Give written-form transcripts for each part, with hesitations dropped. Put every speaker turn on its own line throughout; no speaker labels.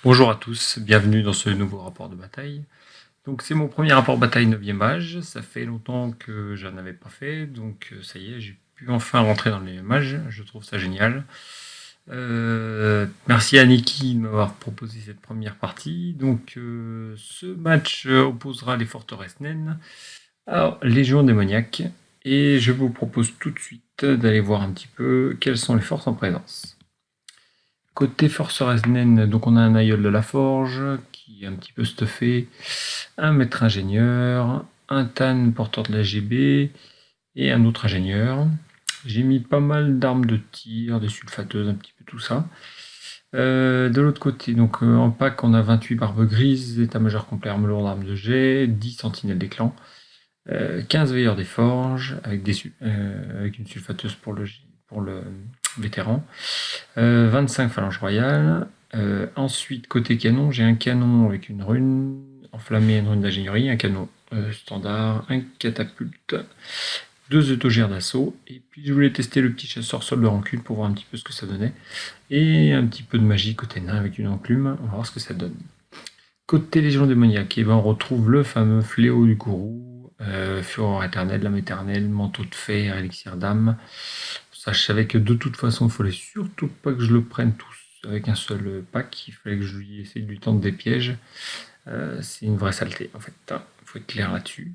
Bonjour à tous, bienvenue dans ce nouveau rapport de bataille. Donc c'est mon premier rapport bataille 9e âge, ça fait longtemps que je n'en avais pas fait, donc ça y est, j'ai pu enfin rentrer dans les mages, je trouve ça génial. Merci à Niki de m'avoir proposé cette première partie. Donc ce match opposera les forteresses naines à Légion démoniaque, et je vous propose tout de suite d'aller voir un petit peu quelles sont les forces en présence. Côté forceresse naine, donc on a un aïeul de la forge qui est un petit peu stuffé, un maître ingénieur, un Tan porteur de la GB et un autre ingénieur. J'ai mis pas mal d'armes de tir, des sulfateuses, un petit peu tout ça. De l'autre côté, donc en pack, on a 28 barbes grises, état-major complet arme lourde, armes de jet, 10 sentinelles des clans, 15 veilleurs des forges avec une sulfateuse pour le vétéran, 25 phalanges royales. Ensuite, côté canon, j'ai un canon avec une rune enflammée, une rune d'ingénierie, un canon standard, un catapulte, 2 autogères d'assaut, et puis je voulais tester le petit chasseur sol de rancune pour voir un petit peu ce que ça donnait, et un petit peu de magie côté nain avec une enclume, on va voir ce que ça donne. Côté légion démoniaque, on retrouve le fameux fléau du gourou, fureur éternelle, lame éternelle, manteau de fer, élixir d'âme. Ça, je savais que de toute façon, il fallait surtout pas que je le prenne tous avec un seul pack. Il fallait que je lui essaye de lui tendre des pièges. C'est une vraie saleté, en fait. Il faut être clair là-dessus.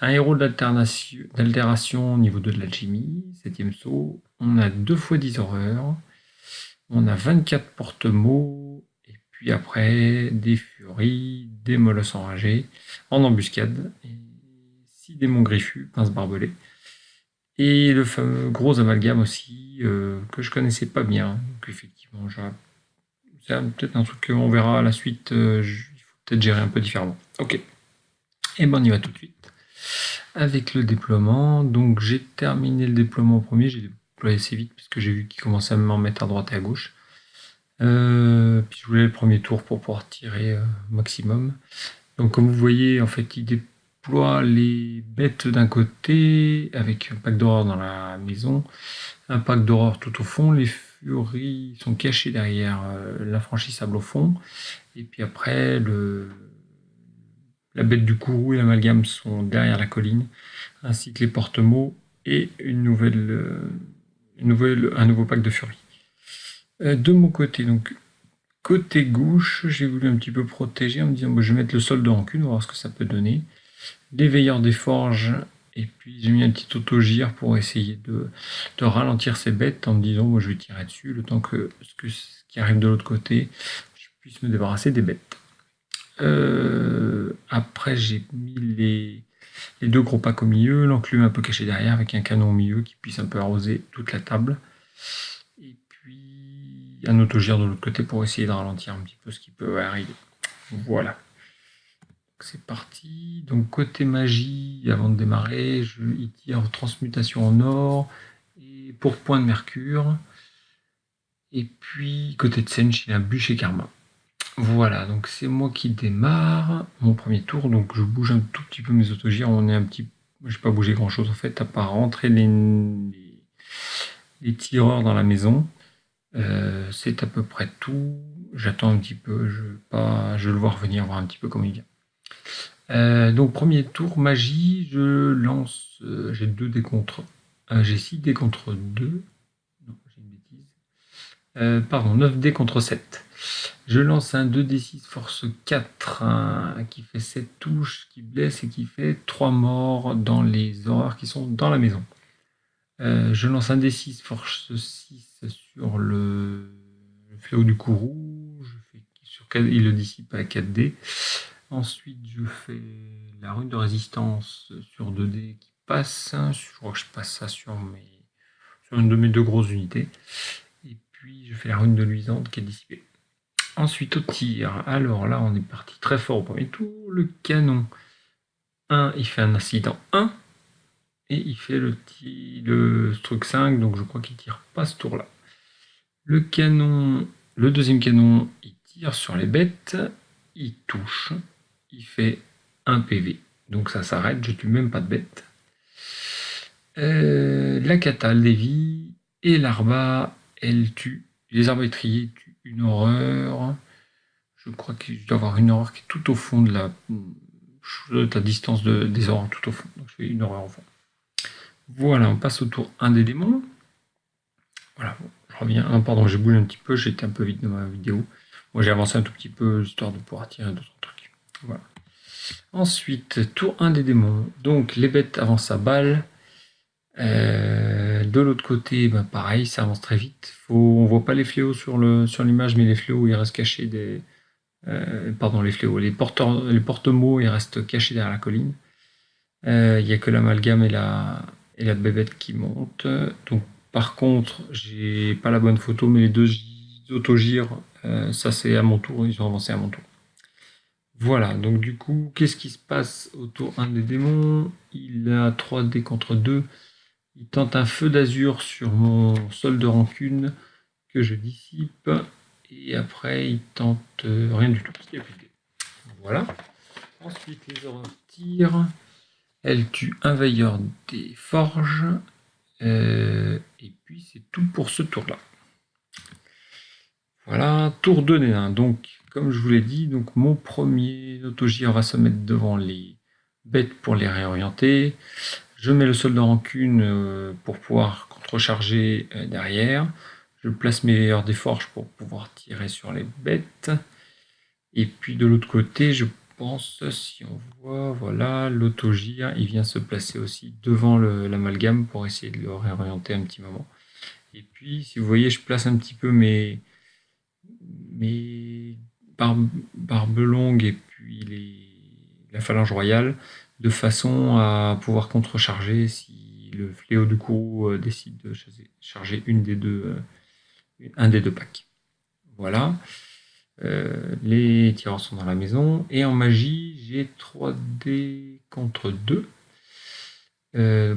Un héros d'altération au niveau 2 de l'alchimie, 7ème saut. On a 2 fois 10 horreurs. On a 24 porte-mots. Et puis après, des furies, des molosses enragés, en embuscade. Et 6 démons griffus, pince barbelés. Et le fameux gros amalgame aussi, que je connaissais pas bien. Donc effectivement, c'est peut-être un truc qu'on verra à la suite, il faut peut-être gérer un peu différemment. Ok, et ben on y va tout de suite. Avec le déploiement, donc j'ai terminé le déploiement au premier, j'ai déployé assez vite parce que j'ai vu qu'il commençait à m'en mettre à droite et à gauche. Puis je voulais le premier tour pour pouvoir tirer maximum. Donc comme vous voyez, en fait, il déploie les bêtes d'un côté, avec un pack d'horreur dans la maison, un pack d'horreur tout au fond, les furies sont cachées derrière l'infranchissable au fond, et puis après, la bête du courroux et l'amalgame sont derrière la colline, ainsi que les porte-mots et un nouveau pack de furies. De mon côté, donc côté gauche, j'ai voulu un petit peu protéger en me disant je vais mettre le sol de rancune, on va voir ce que ça peut donner. Les veilleurs des forges, et puis j'ai mis un petit autogire pour essayer de ralentir ces bêtes en me disant je vais tirer dessus le temps que ce qui arrive de l'autre côté, je puisse me débarrasser des bêtes. Après j'ai mis les 2 gros packs au milieu, l'enclume un peu caché derrière avec un canon au milieu qui puisse un peu arroser toute la table. Et puis un autogire de l'autre côté pour essayer de ralentir un petit peu ce qui peut arriver. Voilà. C'est parti. Donc côté magie, avant de démarrer, il tire transmutation en or et pour point de mercure. Et puis côté de Sench, il a bûcher karma. Voilà, donc c'est moi qui démarre mon premier tour. Donc je bouge un tout petit peu mes autogires. J'ai pas bougé grand chose en fait, à part rentrer les tireurs dans la maison. C'est à peu près tout. J'attends un petit peu, je le vois revenir, voir un petit peu comment il vient. Donc premier tour, magie, je lance, j'ai 2 dés contre, j'ai 6 dés contre 2, non j'ai une bêtise, pardon, 9 dés contre 7. Je lance un 2d6 force 4 qui fait 7 touches, qui blesse et qui fait 3 morts dans les horreurs qui sont dans la maison. Je lance un d6 force 6 sur le fléau du courroux, il le dissipe à 4d. Ensuite, je fais la rune de résistance sur 2D qui passe. Je crois que je passe ça sur une de mes 2 grosses unités. Et puis, je fais la rune de luisante qui est dissipée. Ensuite, au tir. Alors là, on est parti très fort au premier tour. Le canon. 1, il fait un incident 1. Et il fait le truc 5, donc je crois qu'il tire pas ce tour-là. Le canon, le deuxième canon, il tire sur les bêtes, il touche, il fait 1 PV. Donc ça s'arrête, je tue même pas de bête. La cata, elle dévie, et l'arba, elle tue. Les arbatriers tuent une horreur. Je crois que je dois avoir une horreur qui est tout au fond de la distance des horreurs tout au fond. Donc je fais une horreur au fond. Voilà, on passe au tour 1 des démons. Voilà, bon, je reviens. Ah, pardon, j'ai bougé un petit peu, j'étais un peu vite dans ma vidéo. Moi, j'ai avancé un tout petit peu, histoire de pouvoir tirer d'autres trucs. Voilà. Ensuite, tour 1 des démons. Donc, les bêtes avancent à balle. De l'autre côté, bah, pareil, ça avance très vite. On voit pas les fléaux sur l'image, mais les fléaux, ils restent cachés pardon, les fléaux. Les porte-mots, ils restent cachés derrière la colline. Il n'y a que l'amalgame et la bébête qui montent. Donc, par contre, j'ai pas la bonne photo, mais les deux autogires, ça c'est à mon tour, ils ont avancé à mon tour. Voilà, donc du coup, qu'est-ce qui se passe au tour 1 des démons? Il a 3D contre 2. Il tente un feu d'azur sur mon sol de rancune que je dissipe. Et après, il tente rien du tout. Voilà. Ensuite, les horreurs tirent. Elle tue un veilleur des forges. Et puis c'est tout pour ce tour-là. Voilà, tour 2 des nains. Donc, comme je vous l'ai dit, donc mon premier autogire va se mettre devant les bêtes pour les réorienter. Je mets le soldat de rancune pour pouvoir contrecharger derrière. Je place mes veilleurs des forges pour pouvoir tirer sur les bêtes. Et puis de l'autre côté, je pense, si on voit, voilà, l'autogire, il vient se placer aussi devant l'amalgame pour essayer de le réorienter un petit moment. Et puis, si vous voyez, je place un petit peu mes barbes longues et puis la phalange royale de façon à pouvoir contrecharger si le fléau du courroux décide de charger un des deux packs. Voilà. Les tireurs sont dans la maison. Et en magie, j'ai 3D contre 2.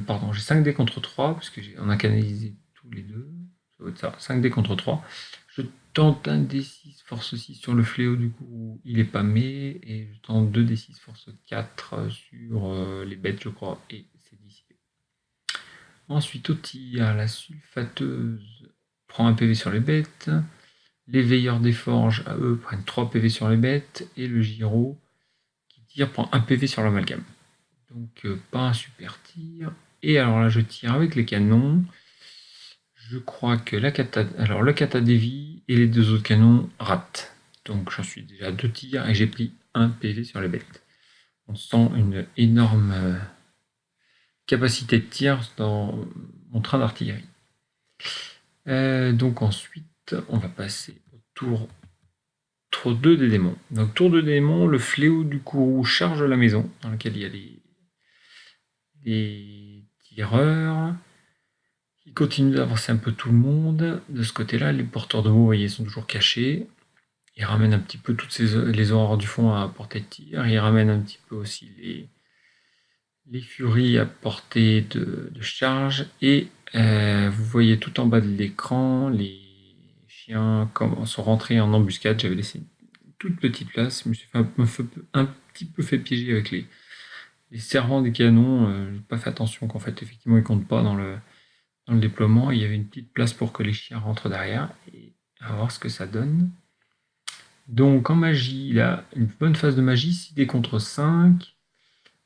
Pardon, j'ai 5D contre 3, parce qu'on a canalisé tous les deux. Ça doit être ça, 5D contre 3. Je tente un D6 force 6 sur le fléau du coup, il est pâmé. Et je tente 2D6 force 4 sur les bêtes, je crois, et c'est dissipé. Ensuite, au tir, la sulfateuse prend un PV sur les bêtes. Les veilleurs des forges, à eux, prennent 3 PV sur les bêtes. Et le gyro, qui tire, prend 1 PV sur l'amalgame. Donc, pas un super tir. Et alors là, je tire avec les canons. Je crois que le kata dévie et les deux autres canons ratent. Donc, j'en suis déjà à 2 tirs et j'ai pris 1 PV sur les bêtes. On sent une énorme capacité de tir dans mon train d'artillerie. Donc ensuite, on va passer au tour 2 des démons. Donc tour 2 des démons, le fléau du courroux charge la maison dans laquelle il y a les tireurs. Ils continuent d'avancer un peu tout le monde. De ce côté-là, les porteurs de mots, vous voyez, sont toujours cachés. Ils ramènent un petit peu toutes les horreurs du fond à portée de tir. Ils ramènent un petit peu aussi les furies à portée de charge. Et vous voyez tout en bas de l'écran, les chiens sont rentrés en embuscade. J'avais laissé une toute petite place. Je me suis un petit peu fait piéger avec les servants des canons. J'ai pas fait attention qu'en fait, effectivement, ils comptent pas dans le déploiement. Il y avait une petite place pour que les chiens rentrent derrière. Et on va voir ce que ça donne. Donc en magie, il a une bonne phase de magie, 6D contre 5.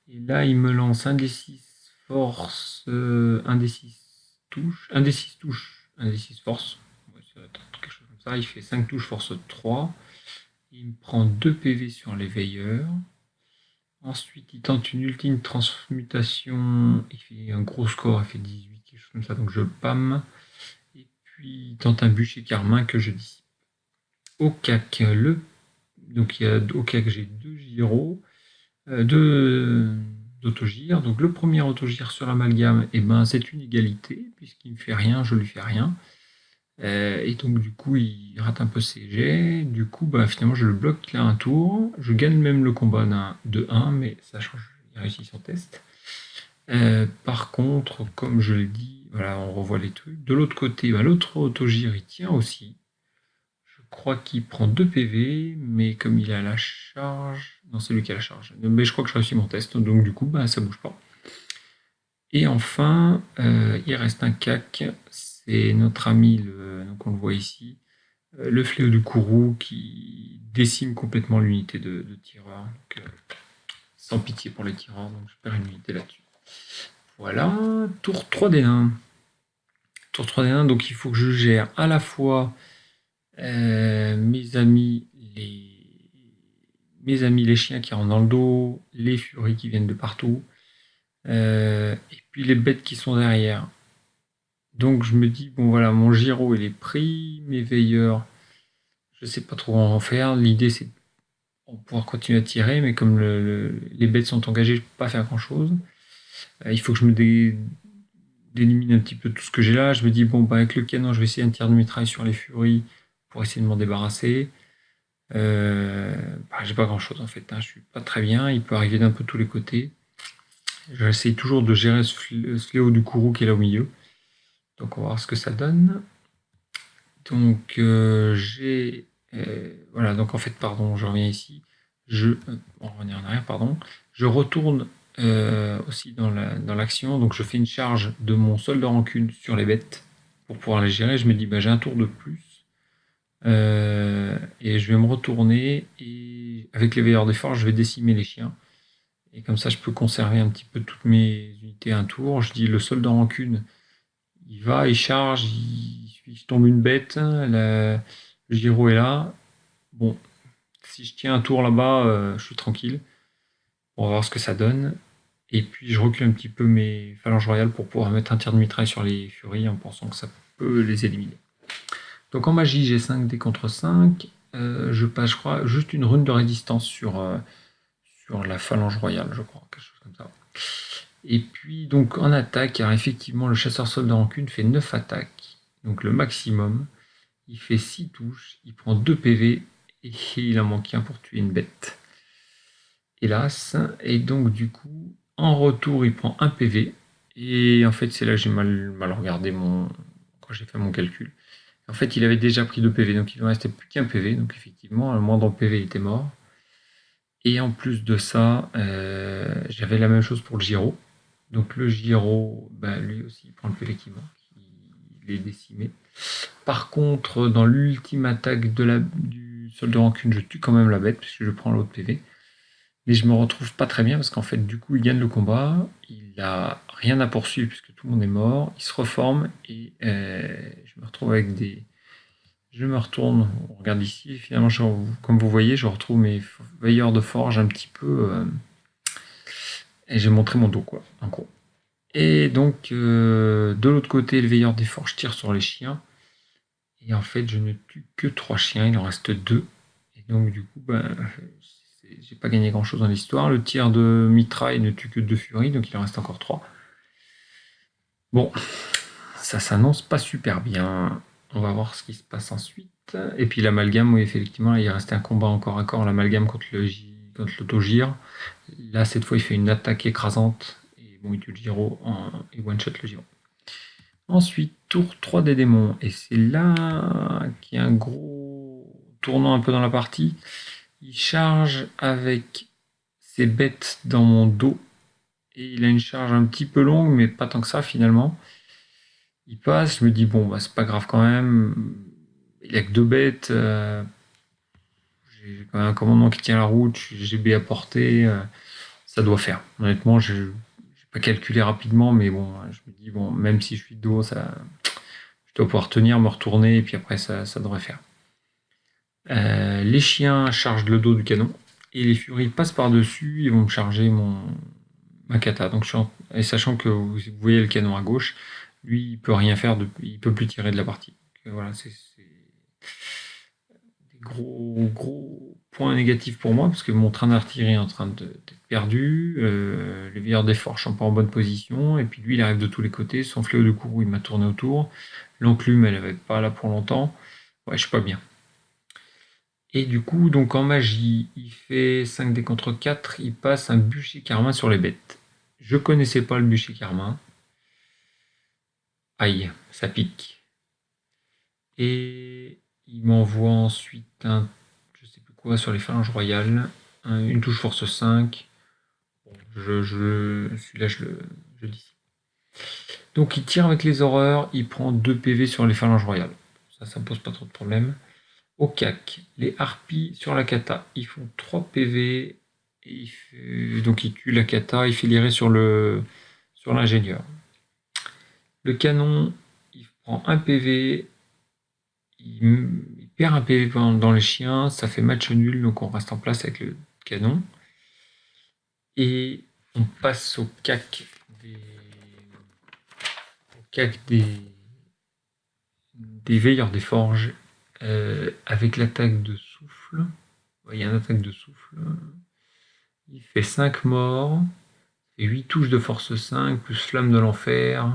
Et là, il me lance un D6 force, un D6 touche, un D6 touche, un D6 force. Ouais, ça va être quelque chose comme ça. Il fait 5 touches force 3. Il me prend 2 PV sur les veilleurs. Ensuite, il tente une ultime transmutation. Il fait un gros score, il fait 18, quelque chose comme ça, donc je pâme. Et puis, il tente un bûcher carmin que je dissipe. Au cac, donc au cac, j'ai 2 gyros. 2 d'autogire. Donc le premier autogire sur l'amalgame, et ben, c'est une égalité, puisqu'il ne fait rien, je lui fais rien. Et donc du coup, il rate un peu ses jets. Du coup, bah, finalement, je le bloque là un tour. Je gagne même le combat de 1, mais ça change il réussit son test. Par contre, comme je l'ai dit, voilà, on revoit les trucs. De l'autre côté, bah, l'autre autogire, il tient aussi. Je crois qu'il prend 2 PV, mais comme il a la charge... Non, c'est lui qui a la charge. Mais je crois que je réussis mon test, donc du coup, bah, ça bouge pas. Et enfin, il reste un cac, c'est notre ami, donc on le voit ici, le fléau du Kourou qui décime complètement l'unité de tireurs. Donc, sans pitié pour les tireurs, donc je perds une unité là-dessus. Voilà, tour 3D1. Tour 3D1, donc il faut que je gère à la fois mes amis les chiens qui rentrent dans le dos, les furies qui viennent de partout, et puis les bêtes qui sont derrière. Donc je me dis, bon voilà, mon Giro il est pris, mes veilleurs, je sais pas trop en faire. L'idée c'est de pouvoir continuer à tirer, mais comme les bêtes sont engagées, je peux pas faire grand chose. Il faut que je me d'éliminer un petit peu tout ce que j'ai là. Je me dis, bon, bah, avec le canon, je vais essayer un tir de mitraille sur les furies pour essayer de m'en débarrasser. Bah, j'ai pas grand chose en fait, hein. Je suis pas très bien, il peut arriver d'un peu tous les côtés. J'essaye toujours de gérer ce fléau du Kourou qui est là au milieu. Donc on va voir ce que ça donne. Donc j'ai... voilà, donc en fait, pardon, je reviens ici. On va revenir en arrière, pardon. Je retourne aussi dans l'action. Donc je fais une charge de mon solde de rancune sur les bêtes pour pouvoir les gérer. Je me dis, bah, j'ai un tour de plus. Et je vais me retourner et avec les veilleurs des forges, je vais décimer les chiens. Et comme ça, je peux conserver un petit peu toutes mes unités un tour. Je dis, le solde de rancune, il va, il charge, il tombe une bête, le Giro est là. Bon, si je tiens un tour là-bas, je suis tranquille. On va voir ce que ça donne. Et puis je recule un petit peu mes phalanges royales pour pouvoir mettre un tir de mitraille sur les furies en pensant que ça peut les éliminer. Donc en magie, j'ai 5 dés contre 5. Je passe, je crois, juste une rune de résistance sur la phalange royale, je crois, quelque chose comme ça. Et puis donc en attaque, car effectivement le chasseur soldat de rancune fait 9 attaques, donc le maximum. Il fait 6 touches, il prend 2 PV et il en manque un pour tuer une bête. Hélas. Et donc du coup, en retour, il prend 1 PV. Et en fait, c'est là que j'ai mal regardé quand j'ai fait mon calcul. En fait, il avait déjà pris 2 PV, donc il ne restait plus qu'un PV. Donc effectivement, le moindre PV il était mort. Et en plus de ça, j'avais la même chose pour le Giro. Donc le Giro, bah, lui aussi, il prend le PV qui manque. Il est décimé. Par contre, dans l'ultime attaque du solde de rancune, je tue quand même la bête, puisque je prends l'autre PV. Mais je me retrouve pas très bien, parce qu'en fait, du coup, il gagne le combat. Il n'a rien à poursuivre, puisque tout le monde est mort. Il se reforme, et je me retrouve avec des... Je me retourne, on regarde ici, et finalement, comme vous voyez, je retrouve mes veilleurs de forge un petit peu... et j'ai montré mon dos, quoi, en gros. Et donc, de l'autre côté, le veilleur des forges tire sur les chiens. Et en fait, je ne tue que 3 chiens, il en reste 2. Et donc, du coup, ben, j'ai pas gagné grand chose dans l'histoire. Le tir de mitraille ne tue que 2 furies, donc il en reste encore 3. Bon, ça s'annonce pas super bien. On va voir ce qui se passe ensuite. Et puis l'amalgame, oui, effectivement, il restait un combat encore à corps, l'amalgame contre l'autogire. Là, cette fois, il fait une attaque écrasante. Et bon, il tue le Giro et one-shot le Giro. Ensuite, tour 3 des démons. Et c'est là qu'il y a un gros tournant un peu dans la partie. Il charge avec ses bêtes dans mon dos. Et il a une charge un petit peu longue, mais pas tant que ça finalement. Il passe, je me dis, bon, bah, c'est pas grave quand même. Il n'y a que 2 bêtes. J'ai quand même un commandement qui tient la route. J'ai GB à portée. Ça doit faire. Honnêtement, je n'ai pas calculé rapidement, mais bon, je me dis, bon, même si je suis de dos, je dois pouvoir tenir, me retourner, et puis après, ça devrait faire. Les chiens chargent le dos du canon, et les furies passent par-dessus, ils vont me charger ma kata. Donc, et sachant que vous voyez le canon à gauche, lui, il peut rien faire, il peut plus tirer de la partie. Donc, voilà, c'est des gros points négatifs pour moi, parce que mon train d'artillerie est en train d'être perdu, les veilleurs des forges sont pas en bonne position, et puis lui, il arrive de tous les côtés, son fléau de Kourou, il m'a tourné autour, l'enclume, elle avait pas là pour longtemps. Ouais, je suis pas bien. Et du coup, donc en magie, il fait 5 dés contre 4, il passe un bûcher carmin sur les bêtes. Je connaissais pas le bûcher carmin. Aïe, ça pique. Et il m'envoie ensuite un, je sais plus quoi, sur les phalanges royales. Une touche force 5. Bon, celui-là, je le dis. Donc il tire avec les horreurs, il prend 2 PV sur les phalanges royales. Ça me pose pas trop de problème. Au CAC, les harpies sur la kata, ils font 3 PV. Et donc il tue la kata, il fait lirer sur l'ingénieur. Le canon, il prend 1 PV, il perd un PV dans les chiens, ça fait match nul, donc on reste en place avec le canon. Et on passe au CAC des veilleurs des forges avec l'attaque de souffle. Il y a une attaque de souffle. Il fait 5 morts. Et 8 touches de force 5, plus flamme de l'enfer.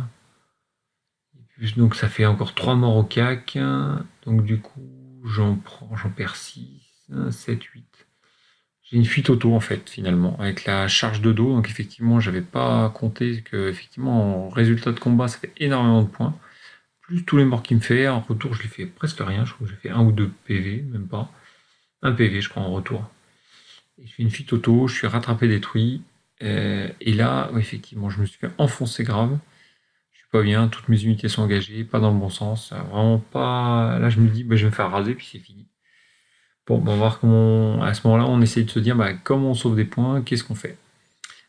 Donc ça fait encore 3 morts au CAC. Donc du coup, j'en perds 6, 7, 8. J'ai une fuite auto en fait, finalement, avec la charge de dos. Donc effectivement, j'avais pas compté que, effectivement, en résultat de combat, ça fait énormément de points. Plus tous les morts qu'il me fait. En retour, je lui fais presque rien. Je crois que j'ai fait 1 ou 2 PV, même pas. 1 PV, je crois, en retour. Et je fais une fuite auto, je suis rattrapé détruit. Et là, ouais, effectivement, je me suis fait enfoncer grave. Je suis pas bien, toutes mes unités sont engagées, pas dans le bon sens. Vraiment pas. Là, je me dis, bah, je vais me faire raser, puis c'est fini. Bon, on va voir comment. À ce moment-là, on essaye de se dire, bah, comment on sauve des points, qu'est-ce qu'on fait.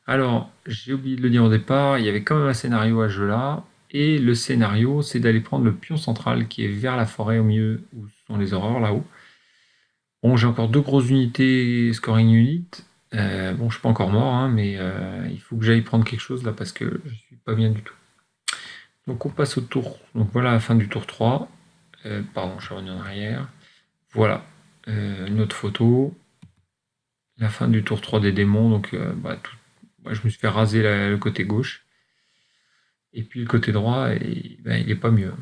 Alors, j'ai oublié de le dire au départ, il y avait quand même un scénario à ce jeu-là. Et le scénario, c'est d'aller prendre le pion central qui est vers la forêt au milieu où sont les horreurs là-haut. Bon, j'ai encore 2 grosses unités scoring unit. Bon, je suis pas encore mort, hein, mais il faut que j'aille prendre quelque chose là parce que je suis pas bien du tout. Donc on passe au tour. Donc voilà la fin du tour 3. Pardon, je suis revenu en arrière. Voilà. Une autre photo. La fin du tour 3 des démons. Donc je me suis fait raser le côté gauche. Et puis le côté droit, il est pas mieux.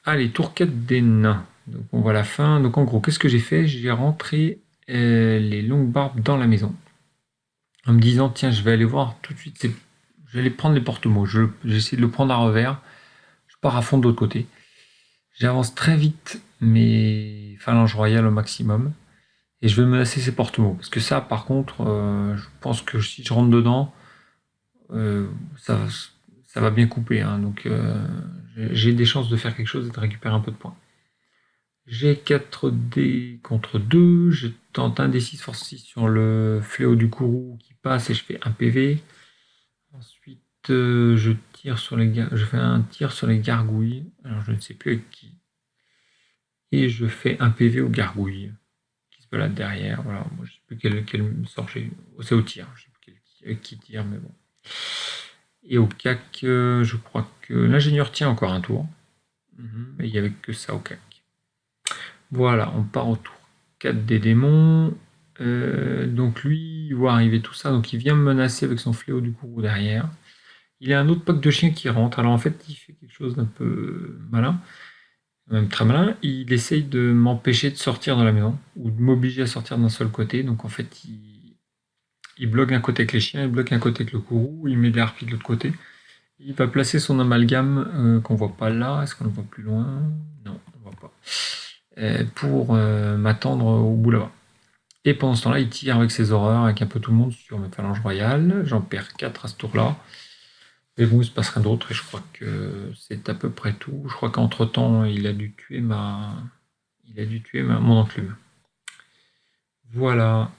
Allez, tour 4 des nains. Donc on voit la fin. Donc en gros, qu'est-ce que j'ai fait? J'ai rentré les longues barbes dans la maison. En me disant, tiens, je vais aller voir tout de suite. Je vais aller prendre les porte-mots. J'essaie de le prendre à revers. Je pars à fond de l'autre côté. J'avance très vite mes phalanges royales au maximum. Et je vais menacer ces porte-mots. Parce que ça, par contre, je pense que si je rentre dedans, euh, ça, ça va bien couper. Hein. Donc j'ai des chances de faire quelque chose et de récupérer un peu de points. J'ai 4 dés contre 2. Je tente un D6 force 6 sur le fléau du courroux qui passe et je fais un PV. Ensuite, je fais un tir sur les gargouilles. Alors je ne sais plus avec qui. Et je fais un PV aux gargouilles qui se baladent derrière. Voilà, moi je ne sais plus quel sort j'ai. C'est au tir. Je ne sais plus avec qui tire, mais bon. Et au CAC, je crois que l'ingénieur tient encore un tour. Mais il n'y avait que ça au CAC. Voilà, on part au tour 4 des démons. Donc lui, il voit arriver tout ça. Donc il vient me menacer avec son fléau du courroux derrière. Il y a un autre pack de chiens qui rentre. Alors en fait, il fait quelque chose d'un peu malin, même très malin. Il essaye de m'empêcher de sortir de la maison, ou de m'obliger à sortir d'un seul côté. Donc en fait, il bloque un côté avec les chiens, il bloque un côté avec le courroux, il met des harpies de l'autre côté. Il va placer son amalgame qu'on voit pas là. Est-ce qu'on le voit plus loin? Non, on ne voit pas. Pour m'attendre au bout là-bas. Et pendant ce temps-là, il tire avec ses horreurs, avec un peu tout le monde sur mes phalanges royales. J'en perds 4 à ce tour-là. Mais bon, il se passe rien d'autre et je crois que c'est à peu près tout. Je crois qu'entre-temps, il a dû tuer mon enclume. Voilà.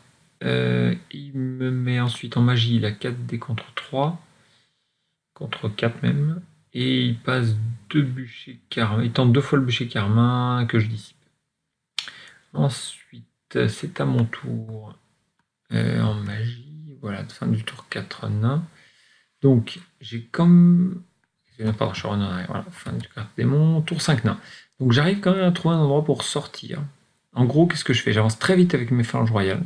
Il me met ensuite en magie, il a 4 dés contre 3. Contre 4 même. Et il passe 2 bûchers carmin. Il tente 2 fois le bûcher carmin que je dissipe. Ensuite, c'est à mon tour. En magie. Voilà, fin du tour 4 nains. Donc, j'ai comme. Pardon, je suis en arrière. Voilà, fin du carte démon. Tour 5 nains. Donc, j'arrive quand même à trouver un endroit pour sortir. En gros, qu'est-ce que je fais? J'avance très vite avec mes phalanges royales.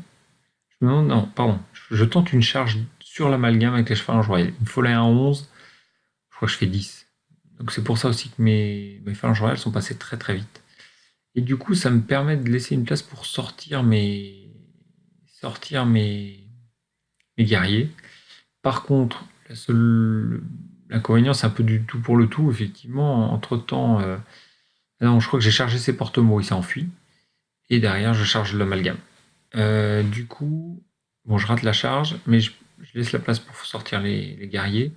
Je me demande. Non, pardon. Je tente une charge sur l'amalgame avec les phalanges royales. Il me faut aller à 11. Je crois que je fais 10. Donc, c'est pour ça aussi que mes phalanges royales sont passées très très vite. Et du coup, ça me permet de laisser une place pour mes guerriers. Par contre, l'inconvénient, c'est un peu du tout pour le tout. Effectivement, entre-temps, non, je crois que j'ai chargé ses porte-mots, il s'est enfui. Et derrière, je charge l'amalgame. Du coup, bon, je rate la charge, mais je laisse la place pour sortir les guerriers.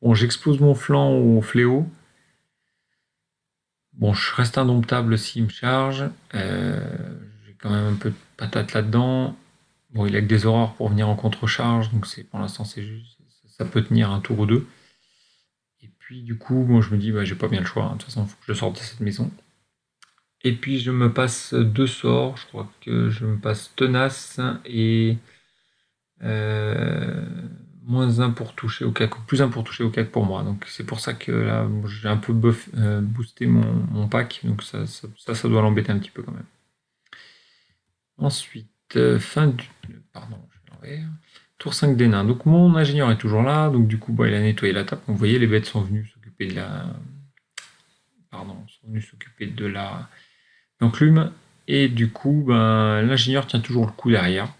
Bon, j'explose mon flanc au fléau. Bon, je reste indomptable s'il me charge. J'ai quand même un peu de patate là-dedans. Bon, il a que des aurores pour venir en contre-charge, donc pour l'instant c'est juste, ça peut tenir un tour ou deux. Et puis du coup, moi je me dis, bah, j'ai pas bien le choix, hein. De toute façon, il faut que je sorte de cette maison. Et puis je me passe deux sorts, je crois que je me passe tenace et euh, moins un pour toucher au cac, plus un pour toucher au cac pour moi. Donc c'est pour ça que là, j'ai un peu boosté mon pack, donc ça doit l'embêter un petit peu quand même. Ensuite, pardon, je vais l'envers. Tour 5 des nains. Donc mon ingénieur est toujours là, donc du coup bah, il a nettoyé la table. Comme vous voyez, les bêtes sont venues s'occuper de la. Pardon, sont venues s'occuper de l'enclume. Et du coup, ben, l'ingénieur tient toujours le coup derrière.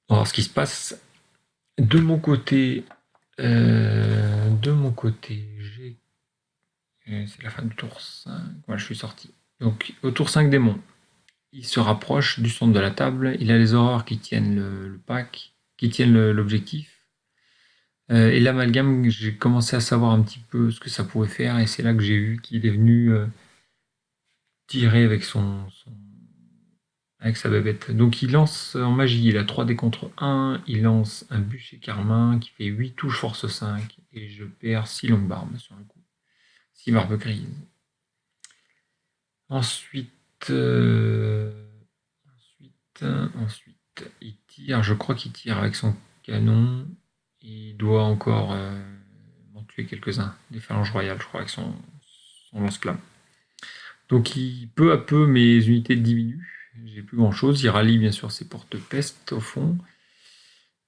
On va voir ce qui se passe. De mon côté, j'ai. C'est la fin du tour 5. Voilà, je suis sorti. Donc au tour 5 démons. Il se rapproche du centre de la table. Il a les horreurs qui tiennent le pack, qui tiennent l'objectif. Et l'amalgame, j'ai commencé à savoir un petit peu ce que ça pouvait faire. Et c'est là que j'ai vu qu'il est venu tirer avec sa bébête. Donc il lance en magie, il a 3 dés contre 1. Il lance un bûcher carmin qui fait 8 touches force 5. Et je perds 6 longues barbes sur le coup. 6 barbes grises. Ensuite, il tire, je crois qu'il tire avec son canon. Il doit encore m'en tuer quelques-uns. Des phalanges royales, je crois, avec son lance-flamme. Donc peu à peu, mes unités diminuent. J'ai plus grand-chose. Il rallie bien sûr ses porte-peste au fond.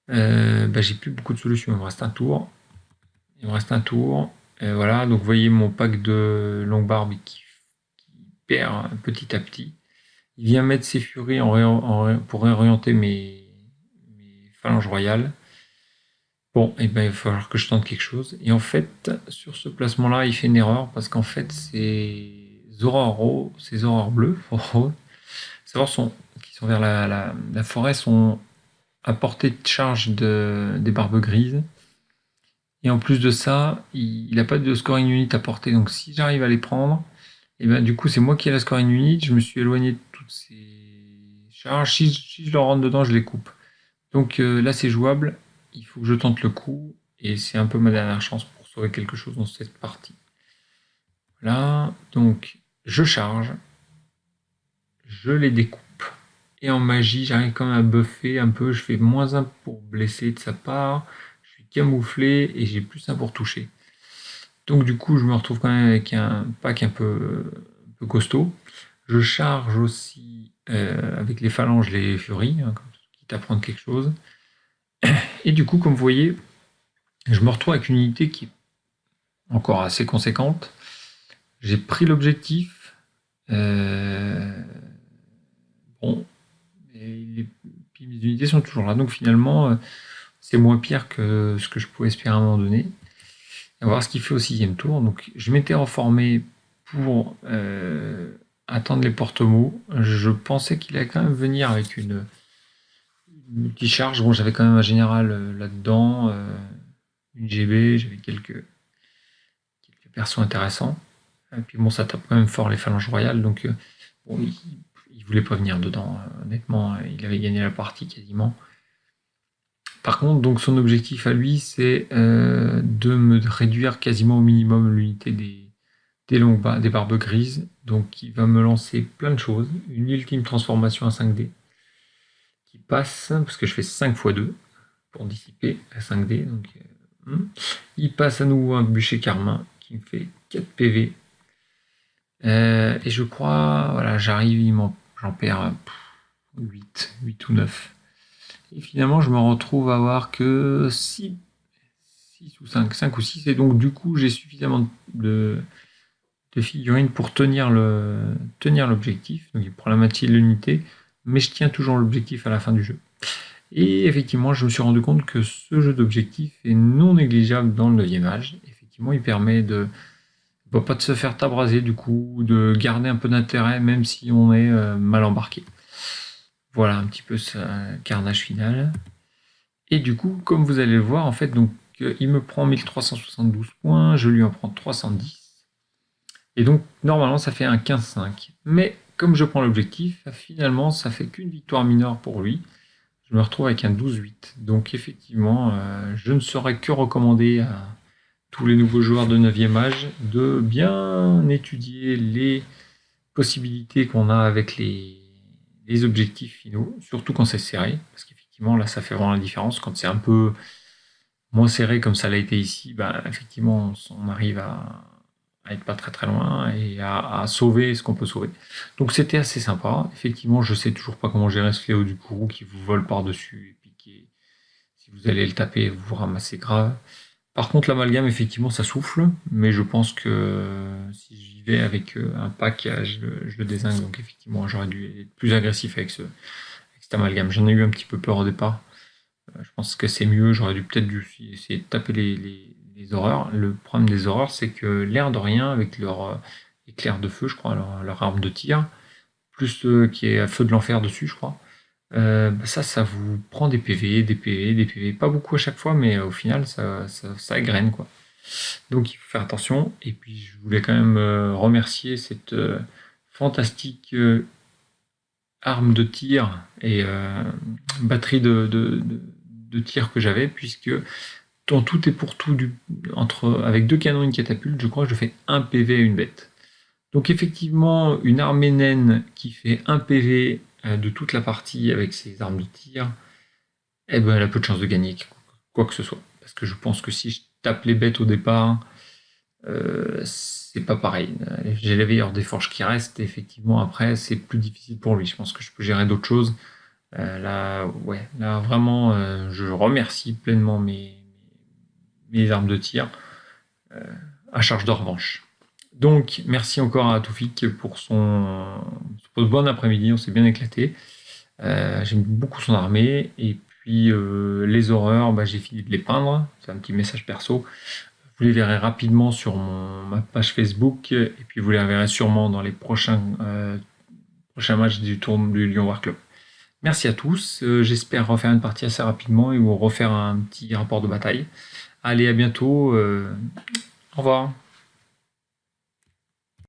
J'ai plus beaucoup de solutions. Il me reste un tour. Voilà, donc vous voyez mon pack de longue barbe qui perd petit à petit. Il vient mettre ses furies pour réorienter mes phalanges royales. Bon, et ben il va falloir que je tente quelque chose. Et en fait, sur ce placement-là, il fait une erreur parce qu'en fait, ces aurores bleues, qui sont vers la forêt, sont à portée de charge des barbes grises. Et en plus de ça, il n'a pas de scoring unit à porter. Donc si j'arrive à les prendre, et ben du coup, c'est moi qui ai la scoring unit. Je me suis éloigné de toutes ces charges. Si je leur rentre dedans, je les coupe. Donc là, c'est jouable. Il faut que je tente le coup. Et c'est un peu ma dernière chance pour sauver quelque chose dans cette partie. Voilà. Donc, je charge. Je les découpe. Et en magie, j'arrive quand même à buffer un peu. Je fais -1 pour blesser de sa part. Je suis camouflé et j'ai +1 pour toucher. Donc du coup, je me retrouve quand même avec un pack un peu costaud. Je charge aussi avec les phalanges les furies, hein, quitte à prendre quelque chose. Et du coup, comme vous voyez, je me retrouve avec une unité qui est encore assez conséquente. J'ai pris l'objectif. Bon, puis mes unités sont toujours là. Donc finalement, c'est moins pire que ce que je pouvais espérer à un moment donné. On va voir ce qu'il fait au 6e tour. Donc je m'étais reformé pour attendre les porte-mots. Je pensais qu'il allait quand même venir avec une multi-charge. Bon, j'avais quand même un général là-dedans, une GB, j'avais quelques persos intéressants. Et puis bon, ça tape quand même fort les phalanges royales, donc bon, il voulait pas venir dedans. Honnêtement, il avait gagné la partie quasiment. Par contre, donc son objectif à lui, c'est de me réduire quasiment au minimum l'unité des barbes grises. Donc il va me lancer plein de choses. Une ultime transformation à 5D qui passe, parce que je fais 5 x 2 pour dissiper à 5D. Donc, il passe à nouveau un bûcher carmin qui me fait 4 PV. Et je crois, voilà, j'arrive, j'en perds 8 ou 9. Et finalement, je me retrouve à avoir que 6 ou 5 ou 6. Et donc, du coup, j'ai suffisamment de de figurines pour tenir l'objectif. Donc il prend la moitié de l'unité, mais je tiens toujours l'objectif à la fin du jeu. Et effectivement, je me suis rendu compte que ce jeu d'objectif est non négligeable dans le 9e âge. Effectivement, il permet de pas de se faire tabraser du coup, de garder un peu d'intérêt même si on est mal embarqué. Voilà un petit peu ce carnage final. Et du coup, comme vous allez le voir, en fait, donc il me prend 1372 points, je lui en prends 310. Et donc, normalement, ça fait un 15-5. Mais comme je prends l'objectif, finalement, ça fait qu'une victoire mineure pour lui. Je me retrouve avec un 12-8. Donc, effectivement, je ne saurais que recommander à tous les nouveaux joueurs de 9e âge de bien étudier les possibilités qu'on a avec les objectifs finaux, surtout quand c'est serré. Parce qu'effectivement, là, ça fait vraiment la différence. Quand c'est un peu moins serré comme ça l'a été ici, bah, effectivement, on arrive à être pas très très loin et à sauver ce qu'on peut sauver. Donc c'était assez sympa. Effectivement, je sais toujours pas comment gérer ce fléau du courroux qui vous vole par-dessus et puis qui, si vous allez le taper, vous vous ramassez grave. Par contre, l'amalgame, effectivement, ça souffle, mais je pense que si j'y vais avec un pack, je le dézingue. Donc effectivement, j'aurais dû être plus agressif avec cet amalgame. J'en ai eu un petit peu peur au départ. Je pense que c'est mieux, j'aurais peut-être dû essayer de taper les horreurs. Le problème des horreurs, c'est que l'air de rien, avec leur éclair de feu, je crois, leur arme de tir, plus qui est feu de l'enfer dessus, je crois, bah ça vous prend des PV, des PV, des PV. Pas beaucoup à chaque fois, mais au final, ça graine, quoi. Donc il faut faire attention. Et puis je voulais quand même remercier cette fantastique arme de tir et batterie de tir que j'avais, puisque dans tout et pour tout, avec 2 canons et une catapulte, je crois que je fais 1 PV à une bête. Donc effectivement, une armée naine qui fait 1 PV de toute la partie avec ses armes de tir, eh ben, elle a peu de chances de gagner quoi que ce soit. Parce que je pense que si je tape les bêtes au départ, c'est pas pareil. J'ai la veilleur des forges qui reste, et effectivement après c'est plus difficile pour lui. Je pense que je peux gérer d'autres choses. Là vraiment, je remercie pleinement mes armes de tir à charge de revanche. Donc merci encore à Toufik pour son bon après-midi, on s'est bien éclaté. J'aime beaucoup son armée, et puis les horreurs, bah, j'ai fini de les peindre. C'est un petit message perso. Vous les verrez rapidement sur ma page Facebook, et puis vous les verrez sûrement dans les prochains matchs du tour du Lyon War Club. Merci à tous, j'espère refaire une partie assez rapidement et vous refaire un petit rapport de bataille. Allez, à bientôt, au revoir.